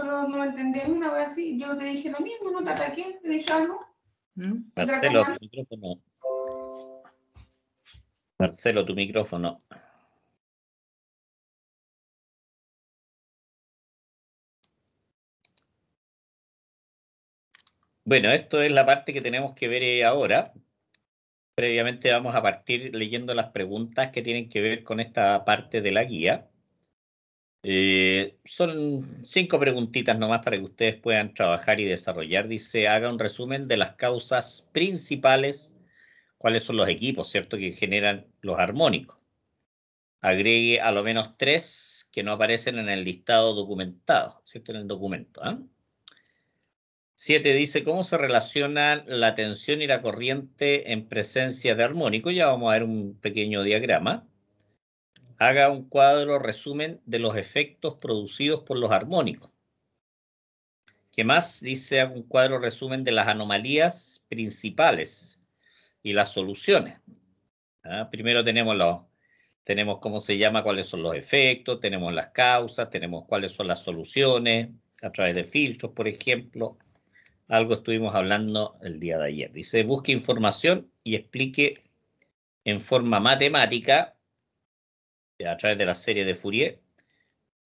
pero no entendí una vez así. Yo te dije lo mismo, no te ataqué, te dije algo. Marcelo, tu micrófono. Marcelo, tu micrófono. Bueno, esto es la parte que tenemos que ver ahora. Previamente vamos a partir leyendo las preguntas que tienen que ver con esta parte de la guía. Son 5 preguntitas nomás para que ustedes puedan trabajar y desarrollar. Dice, haga un resumen de las causas principales, cuáles son los equipos, ¿cierto?, que generan los armónicos. Agregue a lo menos 3 que no aparecen en el listado documentado, ¿cierto?, en el documento. 7 dice, ¿cómo se relacionan la tensión y la corriente en presencia de armónico? Ya vamos a ver un pequeño diagrama. Haga un cuadro resumen de los efectos producidos por los armónicos. ¿Qué más? Dice, haga un cuadro resumen de las anomalías principales y las soluciones. Primero tenemos cómo se llama, cuáles son los efectos, tenemos las causas, tenemos cuáles son las soluciones, a través de filtros, por ejemplo. Algo estuvimos hablando el día de ayer. Dice, busque información y explique en forma matemática, a través de la serie de Fourier,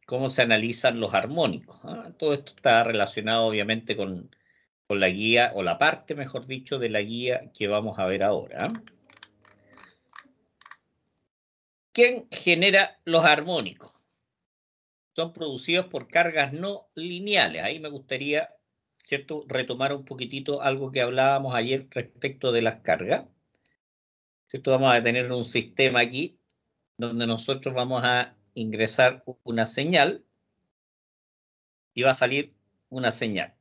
cómo se analizan los armónicos. Todo esto está relacionado, obviamente, con la guía, o la parte, mejor dicho, de la guía que vamos a ver ahora. ¿Quién genera los armónicos? Son producidos por cargas no lineales. Ahí me gustaría, ¿cierto?, retomar un poquitito algo que hablábamos ayer respecto de las cargas. ¿Cierto? Vamos a tener un sistema aquí donde nosotros vamos a ingresar una señal y va a salir una señal.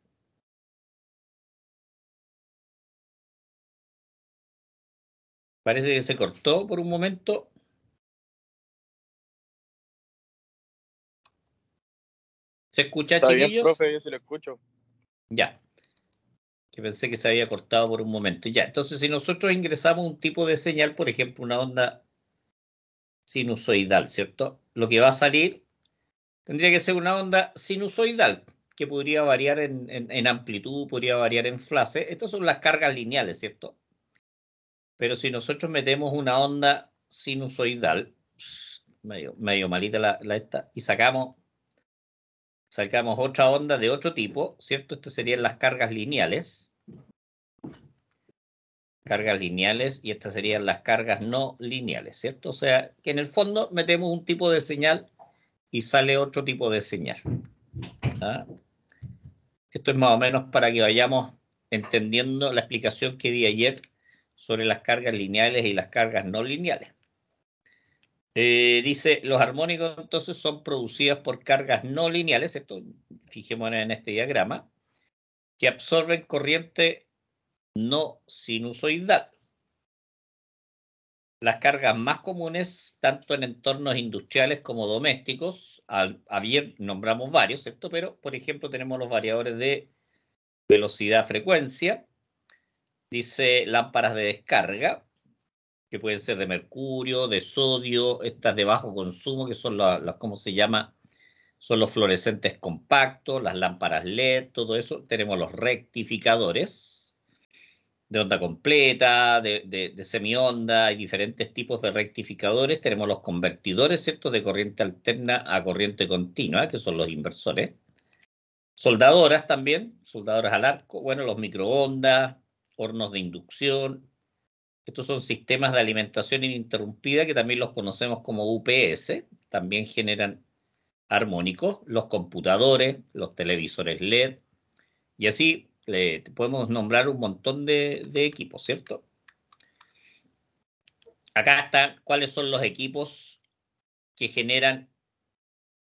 Parece que se cortó por un momento. ¿Se escucha, Está chiquillos? bien, profe, yo sí lo escucho. Ya. Que pensé que se había cortado por un momento. Ya, entonces si nosotros ingresamos un tipo de señal, por ejemplo, una onda sinusoidal, ¿cierto? Lo que va a salir tendría que ser una onda sinusoidal, que podría variar en amplitud, podría variar en fase. Estas son las cargas lineales, ¿cierto? Pero si nosotros metemos una onda sinusoidal, medio malita la esta, y sacamos otra onda de otro tipo, ¿cierto? Estas serían las cargas lineales. Cargas lineales, y estas serían las cargas no lineales, ¿cierto? O sea, que en el fondo metemos un tipo de señal y sale otro tipo de señal. Esto es más o menos para que vayamos entendiendo la explicación que di ayer sobre las cargas lineales y las cargas no lineales. Dice, los armónicos entonces son producidos por cargas no lineales, esto fijémonos en este diagrama, que absorben corriente no sinusoidal. Las cargas más comunes, tanto en entornos industriales como domésticos, ayer nombramos varios, ¿cierto? Pero, por ejemplo, tenemos los variadores de velocidad-frecuencia, dice lámparas de descarga, que pueden ser de mercurio, de sodio, estas de bajo consumo, que son las ¿cómo se llama? Son los fluorescentes compactos, las lámparas LED, todo eso. Tenemos los rectificadores de onda completa, de semionda, hay diferentes tipos de rectificadores. Tenemos los convertidores, ¿cierto?, de corriente alterna a corriente continua, que son los inversores. Soldadoras también, soldadoras al arco, bueno, los microondas, hornos de inducción. Estos son sistemas de alimentación ininterrumpida, que también los conocemos como UPS, también generan armónicos, los computadores, los televisores LED, y así podemos nombrar un montón de equipos, ¿cierto? Acá están cuáles son los equipos que generan,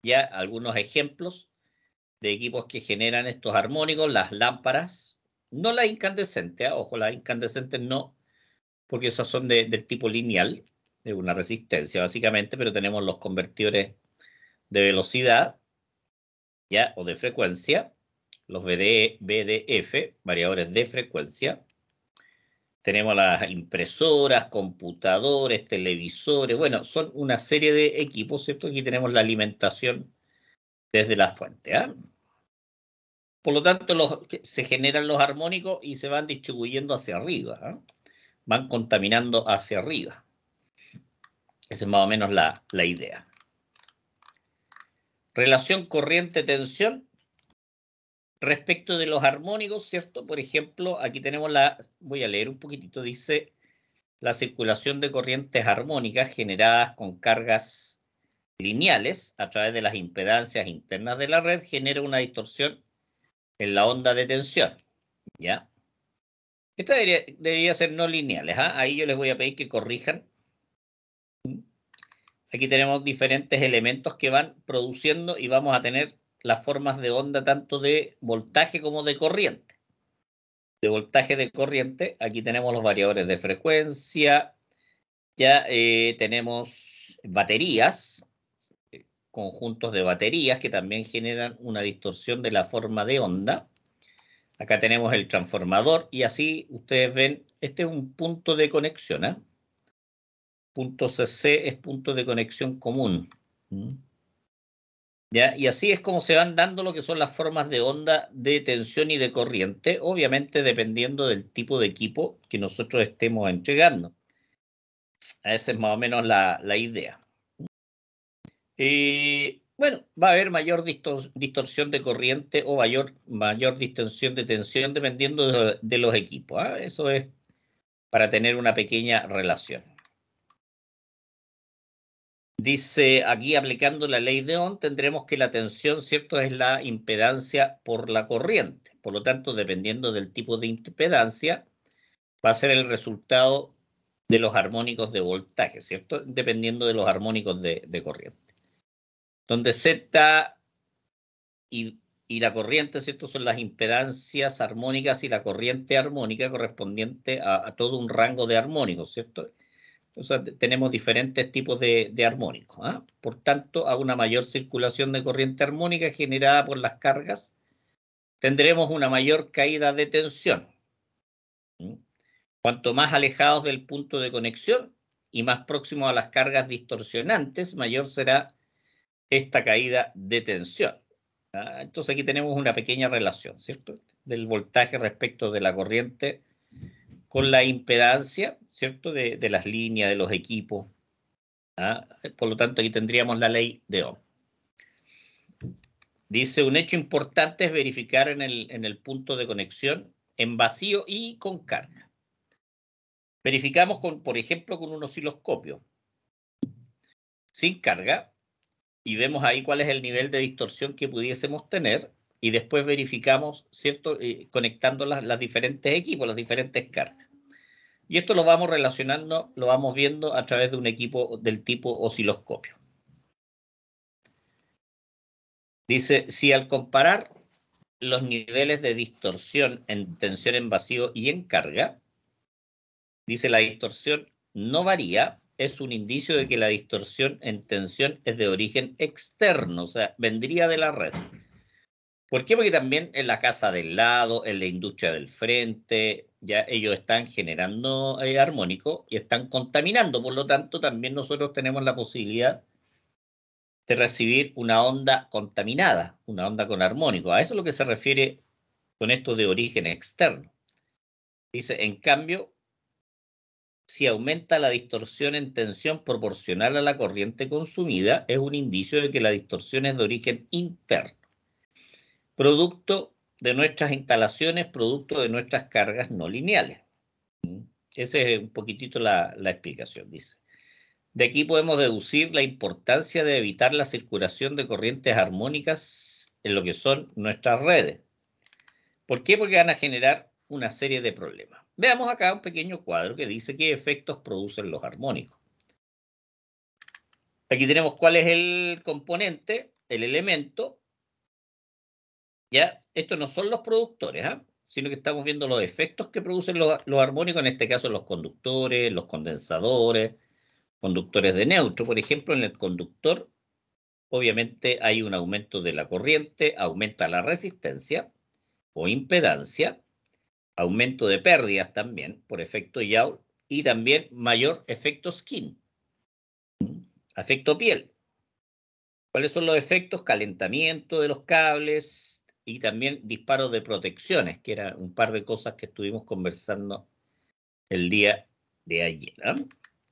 ya algunos ejemplos de equipos que generan estos armónicos, las lámparas, no las incandescentes, ojo, las incandescentes no, porque esas son del tipo lineal, de una resistencia básicamente, pero tenemos los convertidores de velocidad, ya, o de frecuencia, los VDF, variadores de frecuencia. Tenemos las impresoras, computadores, televisores, bueno, son una serie de equipos, ¿cierto? Aquí tenemos la alimentación desde la fuente, Por lo tanto, se generan los armónicos y se van distribuyendo hacia arriba, ¿eh? Van contaminando hacia arriba. Esa es más o menos la idea. Relación corriente-tensión. Respecto de los armónicos, ¿cierto? Por ejemplo, aquí tenemos voy a leer un poquitito, dice, la circulación de corrientes armónicas generadas con cargas lineales a través de las impedancias internas de la red genera una distorsión en la onda de tensión, ¿ya? Esta debería ser no lineales, ¿ah? Ahí yo les voy a pedir que corrijan. Aquí tenemos diferentes elementos que van produciendo y vamos a tener las formas de onda tanto de voltaje como de corriente. De voltaje de corriente, aquí tenemos los variadores de frecuencia, ya tenemos baterías, conjuntos de baterías que también generan una distorsión de la forma de onda. Acá tenemos el transformador y así ustedes ven, este es un punto de conexión, ¿eh? Punto CC es punto de conexión común. ¿Ya? Y así es como se van dando lo que son las formas de onda de tensión y de corriente, obviamente dependiendo del tipo de equipo que nosotros estemos entregando. Esa es más o menos la idea. Bueno, va a haber mayor distorsión de corriente o mayor distorsión de tensión dependiendo de los equipos, ¿eh? Eso es para tener una pequeña relación. Dice aquí, aplicando la ley de Ohm, tendremos que la tensión, ¿cierto?, es la impedancia por la corriente. Por lo tanto, dependiendo del tipo de impedancia, va a ser el resultado de los armónicos de voltaje, ¿cierto? Dependiendo de los armónicos de corriente. Donde Z y la corriente, ¿cierto?, son las impedancias armónicas y la corriente armónica correspondiente a todo un rango de armónicos, ¿cierto? O sea, tenemos diferentes tipos de armónicos, ¿eh? Por tanto, a una mayor circulación de corriente armónica generada por las cargas, tendremos una mayor caída de tensión. Cuanto más alejados del punto de conexión y más próximos a las cargas distorsionantes, mayor será esta caída de tensión. Entonces aquí tenemos una pequeña relación, ¿cierto? Del voltaje respecto de la corriente con la impedancia, ¿cierto? De las líneas, de los equipos. Por lo tanto, aquí tendríamos la ley de Ohm. Dice, un hecho importante es verificar en el punto de conexión en vacío y con carga. Verificamos, por ejemplo, con un osciloscopio sin carga y vemos ahí cuál es el nivel de distorsión que pudiésemos tener y después verificamos, ¿cierto?, conectando las diferentes equipos, las diferentes cargas. Y esto lo vamos relacionando, lo vamos viendo a través de un equipo del tipo osciloscopio. Dice, si al comparar los niveles de distorsión en tensión en vacío y en carga, dice la distorsión no varía, es un indicio de que la distorsión en tensión es de origen externo, o sea, vendría de la red. ¿Por qué? Porque también en la casa del lado, en la industria del frente, ya ellos están generando armónico y están contaminando, por lo tanto también nosotros tenemos la posibilidad de recibir una onda contaminada, una onda con armónico. A eso es lo que se refiere con esto de origen externo. Dice, en cambio, si aumenta la distorsión en tensión proporcional a la corriente consumida, es un indicio de que la distorsión es de origen interno, producto de nuestras instalaciones, producto de nuestras cargas no lineales. Esa es un poquitito la explicación, dice. De aquí podemos deducir la importancia de evitar la circulación de corrientes armónicas en lo que son nuestras redes. ¿Por qué? Porque van a generar una serie de problemas. Veamos acá un pequeño cuadro que dice qué efectos producen los armónicos. Aquí tenemos cuál es el componente, el elemento. Ya, estos no son los productores, sino que estamos viendo los efectos que producen los armónicos, en este caso los conductores, los condensadores, conductores de neutro. Por ejemplo, en el conductor, obviamente hay un aumento de la corriente, aumenta la resistencia o impedancia, aumento de pérdidas también por efecto Joule y también mayor efecto skin, efecto piel. ¿Cuáles son los efectos? Calentamiento de los cables y también disparos de protecciones, que era un par de cosas que estuvimos conversando el día de ayer.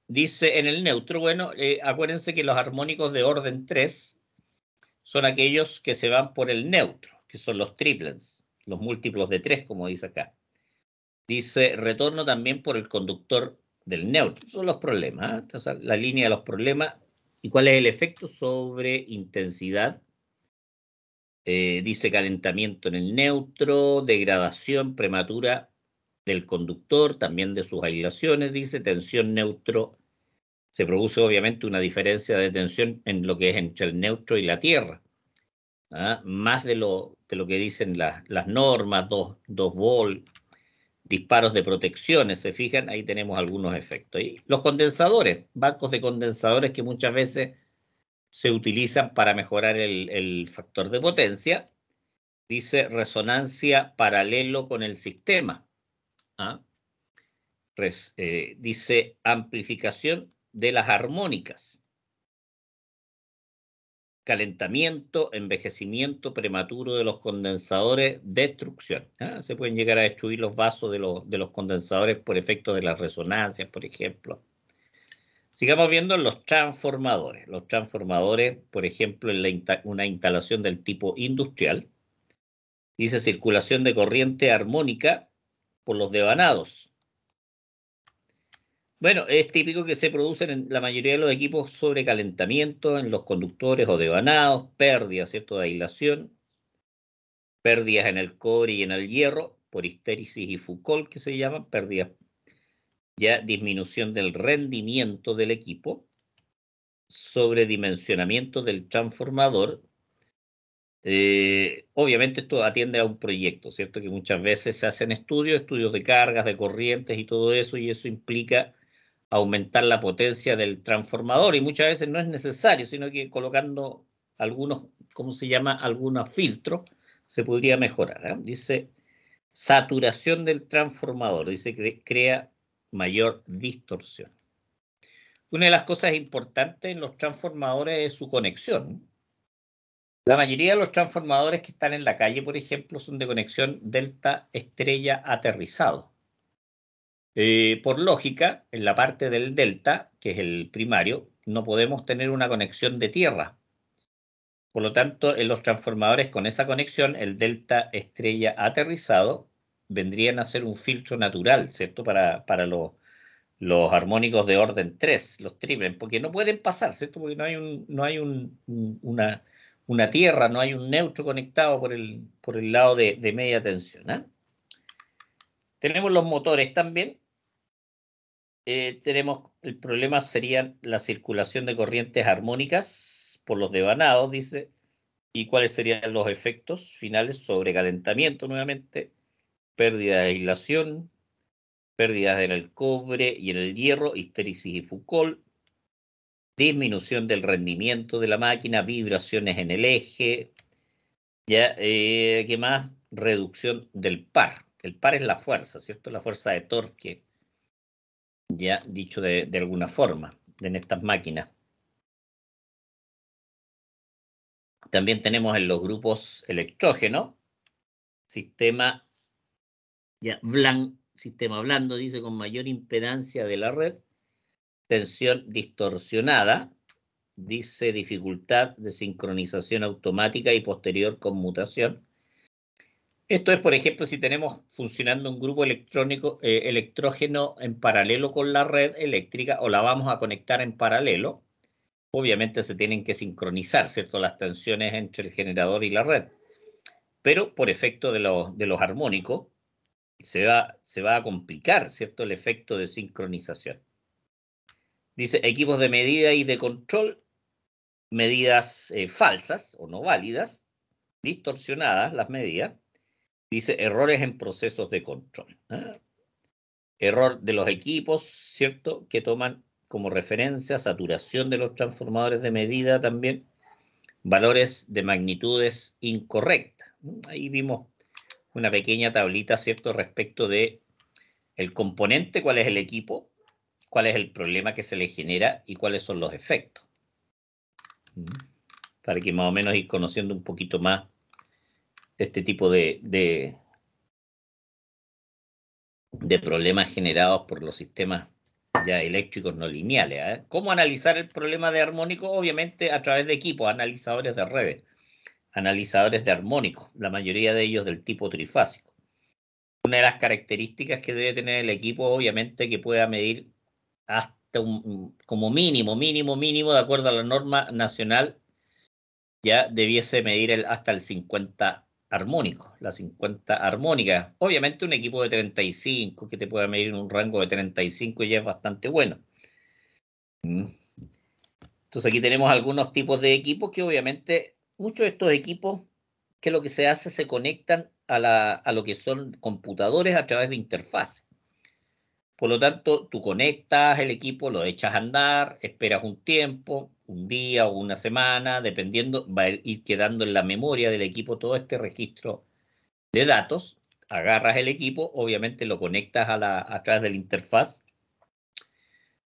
Dice en el neutro, bueno, acuérdense que los armónicos de orden 3 son aquellos que se van por el neutro, que son los triplets, los múltiplos de 3, como dice acá. Dice retorno también por el conductor del neutro. Esos son los problemas. Esta es la línea de los problemas. ¿Y cuál es el efecto sobre intensidad? Dice calentamiento en el neutro, degradación prematura del conductor, también de sus aislaciones. Dice tensión neutro. Se produce obviamente una diferencia de tensión en lo que es entre el neutro y la Tierra. Más de lo que dicen las normas, 2 volt, disparos de protecciones, se fijan, ahí tenemos algunos efectos. Y los condensadores, bancos de condensadores que muchas veces se utilizan para mejorar el factor de potencia. Dice resonancia paralelo con el sistema. Dice amplificación de las armónicas. Calentamiento, envejecimiento prematuro de los condensadores, destrucción. Se pueden llegar a destruir los vasos de los condensadores por efecto de las resonancias, por ejemplo. Sigamos viendo los transformadores. Los transformadores, por ejemplo, en una instalación del tipo industrial, dice circulación de corriente armónica por los devanados. Bueno, es típico que se producen en la mayoría de los equipos sobrecalentamiento en los conductores o devanados, pérdidas, ¿cierto?, de aislación, pérdidas en el cobre y en el hierro, por histéresis y Foucault, que se llaman, pérdidas, ya disminución del rendimiento del equipo, sobredimensionamiento del transformador. Obviamente esto atiende a un proyecto, ¿cierto?, que muchas veces se hacen estudios de cargas, de corrientes y todo eso, y eso implica aumentar la potencia del transformador, y muchas veces no es necesario, sino que colocando algunos, ¿cómo se llama?, algunos filtros, se podría mejorar. Dice saturación del transformador, dice que crea mayor distorsión. Una de las cosas importantes en los transformadores es su conexión. La mayoría de los transformadores que están en la calle, por ejemplo, son de conexión delta estrella aterrizado. Por lógica, en la parte del delta, que es el primario, no podemos tener una conexión de tierra. Por lo tanto, en los transformadores con esa conexión, el delta estrella aterrizado, vendrían a ser un filtro natural, ¿cierto?, para los armónicos de orden 3, los triples, porque no pueden pasar, ¿cierto?, porque no hay una tierra, no hay un neutro conectado por el lado de media tensión. Tenemos los motores también. Tenemos el problema sería la circulación de corrientes armónicas por los devanados, dice, y cuáles serían los efectos finales: sobrecalentamiento nuevamente, pérdida de aislación, pérdidas en el cobre y en el hierro, histéresis y Foucault, disminución del rendimiento de la máquina, vibraciones en el eje, ya, ¿qué más? Reducción del par. El par es la fuerza, ¿cierto? La fuerza de torque, ya dicho de alguna forma, en estas máquinas. También tenemos en los grupos electrógenos, sistema blando, dice, con mayor impedancia de la red, tensión distorsionada, dice dificultad de sincronización automática y posterior conmutación. Esto es, por ejemplo, si tenemos funcionando un grupo electrógeno en paralelo con la red eléctrica, o la vamos a conectar en paralelo. Obviamente se tienen que sincronizar, ¿cierto?, las tensiones entre el generador y la red. Pero por efecto de los armónicos, se va a complicar, ¿cierto?, el efecto de sincronización. Dice equipos de medida y de control, medidas falsas o no válidas, distorsionadas las medidas. Dice errores en procesos de control. Error de los equipos, ¿cierto?, que toman como referencia saturación de los transformadores de medida también, valores de magnitudes incorrectas. Ahí vimos una pequeña tablita, ¿cierto?, respecto de el componente, cuál es el equipo, cuál es el problema que se le genera y cuáles son los efectos. Para que más o menos ir conociendo un poquito más este tipo de problemas generados por los sistemas ya eléctricos no lineales. ¿Eh? ¿Cómo analizar el problema de armónico? Obviamente a través de equipos, analizadores de redes, analizadores de armónicos, la mayoría de ellos del tipo trifásico. Una de las características que debe tener el equipo, obviamente, que pueda medir hasta como mínimo, de acuerdo a la norma nacional, ya debiese medir hasta el 50 armónico, la 50 armónica. Obviamente un equipo de 35 que te pueda medir en un rango de 35 ya es bastante bueno. Entonces aquí tenemos algunos tipos de equipos que obviamente muchos de estos equipos, que lo que se hace, se conectan a lo que son computadores a través de interfaz. Por lo tanto, tú conectas el equipo, lo echas a andar, esperas un tiempo, un día o una semana, dependiendo, va a ir quedando en la memoria del equipo todo este registro de datos. Agarras el equipo, obviamente lo conectas a través de la interfaz,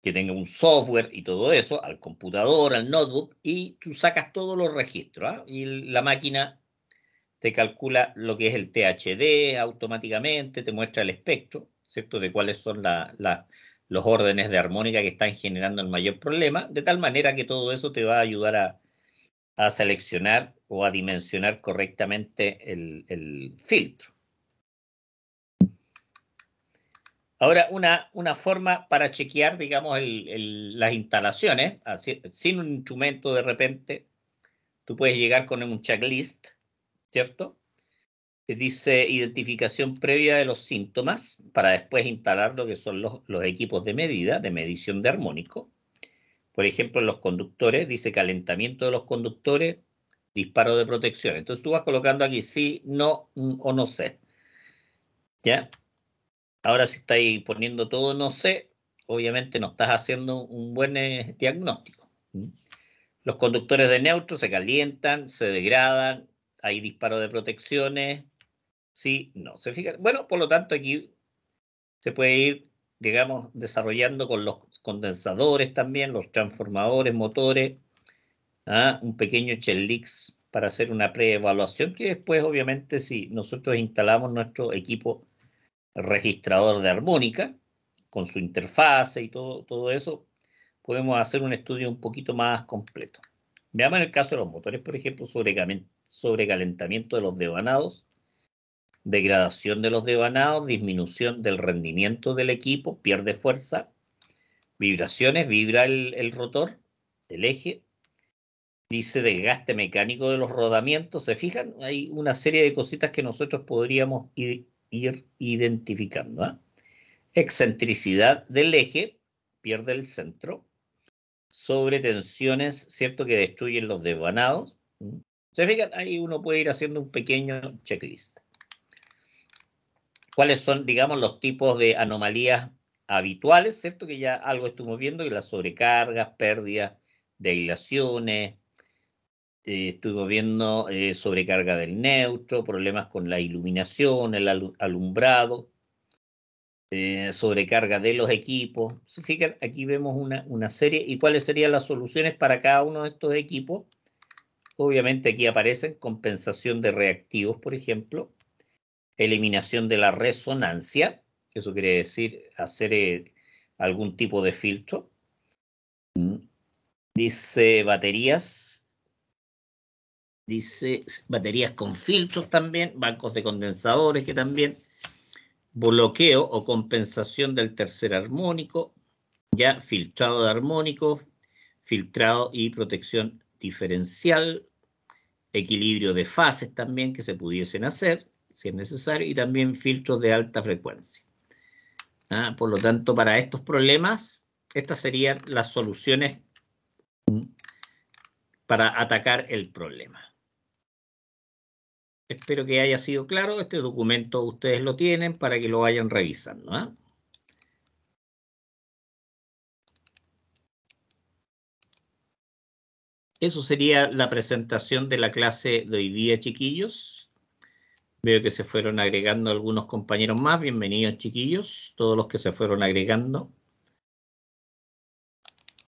que tenga un software y todo eso, al computador, al notebook, y tú sacas todos los registros, ¿eh? Y la máquina te calcula lo que es el THD automáticamente, te muestra el espectro, ¿cierto? De cuáles son los órdenes de armónica que están generando el mayor problema, de tal manera que todo eso te va a ayudar a seleccionar o a dimensionar correctamente el filtro. Ahora, una forma para chequear, digamos, las instalaciones, así, sin un instrumento de repente, tú puedes llegar con un checklist, ¿cierto? Que dice identificación previa de los síntomas para después instalar lo que son los equipos de medida, de medición de armónico. Por ejemplo, en los conductores dice calentamiento de los conductores, disparo de protección. Entonces tú vas colocando aquí sí, no o no sé. ¿Ya? Ahora si estáis poniendo todo no sé, obviamente no estás haciendo un buen diagnóstico. Los conductores de neutro se calientan, se degradan, hay disparo de protecciones. Sí, no. ¿Se fijan? Bueno, por lo tanto, aquí se puede ir, digamos, desarrollando con los condensadores también, los transformadores, motores, un pequeño checklist para hacer una preevaluación que después, obviamente, si nosotros instalamos nuestro equipo registrador de armónica, con su interfase y todo eso, podemos hacer un estudio un poquito más completo. Veamos en el caso de los motores, por ejemplo, sobrecalentamiento de los devanados, degradación de los devanados, disminución del rendimiento del equipo, pierde fuerza, vibraciones, vibra el rotor, el eje, dice desgaste mecánico de los rodamientos. ¿Se fijan? Hay una serie de cositas que nosotros podríamos ir identificando. ¿Eh? Excentricidad del eje, pierde el centro, sobretensiones, ¿cierto? Que destruyen los devanados. ¿Se fijan? Ahí uno puede ir haciendo un pequeño checklist. ¿Cuáles son, digamos, los tipos de anomalías habituales, ¿cierto? Que ya algo estuvimos viendo, que las sobrecargas, pérdidas, deshilaciones, estuvimos viendo sobrecarga del neutro, problemas con la iluminación, el alumbrado, sobrecarga de los equipos. ¿Se fijan? Aquí vemos una serie. ¿Y cuáles serían las soluciones para cada uno de estos equipos? Obviamente aquí aparecen compensación de reactivos, por ejemplo, eliminación de la resonancia, eso quiere decir hacer algún tipo de filtro. Dice baterías con filtros también, bancos de condensadores que también, bloqueo o compensación del tercer armónico, ya filtrado de armónicos, filtrado y protección diferencial, equilibrio de fases también que se pudiesen hacer, si es necesario, y también filtros de alta frecuencia. Por lo tanto, para estos problemas, estas serían las soluciones para atacar el problema. Espero que haya sido claro. Este documento ustedes lo tienen para que lo vayan revisando. Eso sería la presentación de la clase de hoy día, chiquillos. Veo que se fueron agregando algunos compañeros más. Bienvenidos, chiquillos, todos los que se fueron agregando.